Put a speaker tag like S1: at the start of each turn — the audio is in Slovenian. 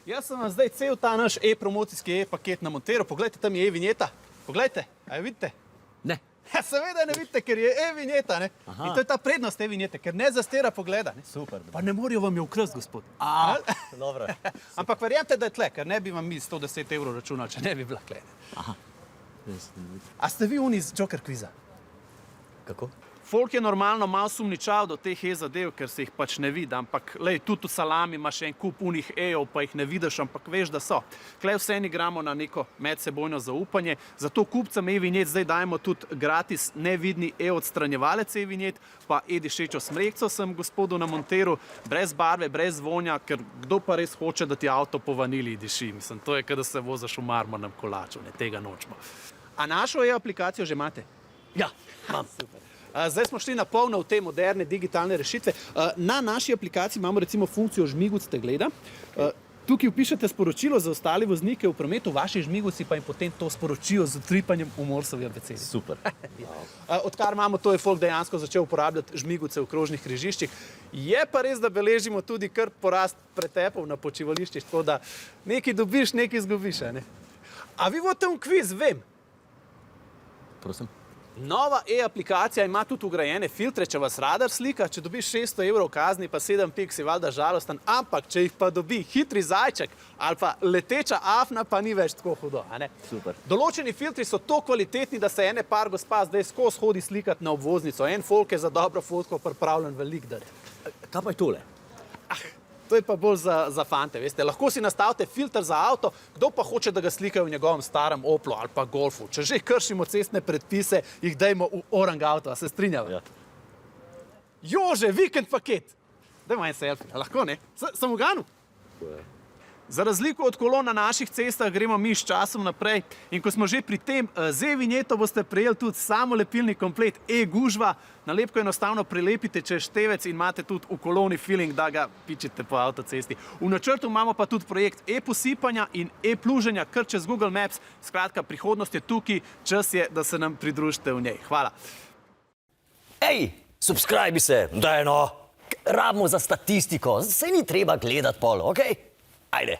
S1: Jaz sem vam zdaj cel ta naš e-promocijski e-paket namontiral. Poglejte, tam je e-vinjeta. Poglejte, a jo vidite?
S2: Ne.
S1: Ja, seveda ne vidite, ker je e-vinjeta, ne? In to je ta prednost e-vinjete, ker ne zastira pogleda, ne?
S2: Super.
S1: Pa ne morajo vam jo ukrasti, gospod.
S2: Dobro.
S1: Ampak verjamete, da je tle, ker ne bi vam mi 110 evrov računali, če ne bi bila tle. A ste vi oni iz Joker kviza?
S2: Kako?
S1: Folk je normalno malo sumničal do teh e-zadev, ker se jih pač ne vidi, ampak lej, tudi v salami imaš en kup unih e-ov, pa jih ne vidiš, ampak veš, da so. Klej vseeno igramo na neko medsebojno zaupanje, zato kupcem e-vinjet zdaj dajemo tudi gratis nevidni e-odstranjevalec e-vinjet, pa e-dišečo smrekco sem gospodu namontiral, brez barve, brez vonja, ker kdo pa res hoče, da ti avto po vaniliji diši. Mislim, to je, kada se vozaš v marmornem kolaču, ne, tega nočemo. A našo e-aplikacijo že imate?
S2: Ja, imam. Super.
S1: Zdaj smo šli na polno v te moderne digitalne rešitve. Na naši aplikaciji imamo recimo funkcijo žmiguc te gleda. Tukaj vpišete sporočilo za ostale voznike v prometu, vaši žmiguci pa jim potem to sporočijo z utripanjem v Morsovi abecedi.
S2: Super.
S1: Odkar imamo to, je folk dejansko začel uporabljati žmiguce v krožnih križiščih. Je pa res, da beležimo tudi kar porast pretepov na počivališčih, tako da nekaj dobiš, nekaj izgubiš. A vi vodite v kviz, vem.
S2: Prosim.
S1: Nova e-aplikacija ima tudi ugrajene filtre, če vas radar slika, če dobiš 600 evrov kazni, pa 7 pik si valjda žalosten, ampak če jih pa dobi hitri zajček ali pa leteča afna, pa ni več tako hudo.
S2: Super.
S1: Določeni filtri so to kvalitetni, da se ene par gospa zdaj skozi hodi slikati na obvoznico. En folk je za dobro fotko pripravljen velik dati.
S2: Kaj pa je tole?
S1: To je pa bolj za fante, veste. Lahko si nastavite filter za avto, kdo pa hoče, da ga slikajo v njegovem starem Oplu ali pa Golfu. Če že kršimo cestne predpise, jih dajmo v orang avto, a se strinjava?
S2: Ja.
S1: Jože, vikend paket! Dajmo en selfie, lahko ne? Sem uganil? Za razliko od kolon na naših cestah gremo mi s časom naprej in ko smo že pri tem, z e-vinjeto boste prejeli tudi samolepilni komplet e-gužva. Nalepko enostavno prilepite čez števec in imate tudi v koloni feeling, da ga pičite po avtocesti. V načrtu imamo pa tudi projekt e-posipanja in e-pluženja kar čez Google Maps. Skratka, prihodnost je tukaj, čas je, da se nam pridružite v njej. Hvala.
S2: Ej, subscribi se, daj no. Rabimo za statistiko, saj ni treba gledati pol, okej? Ajde.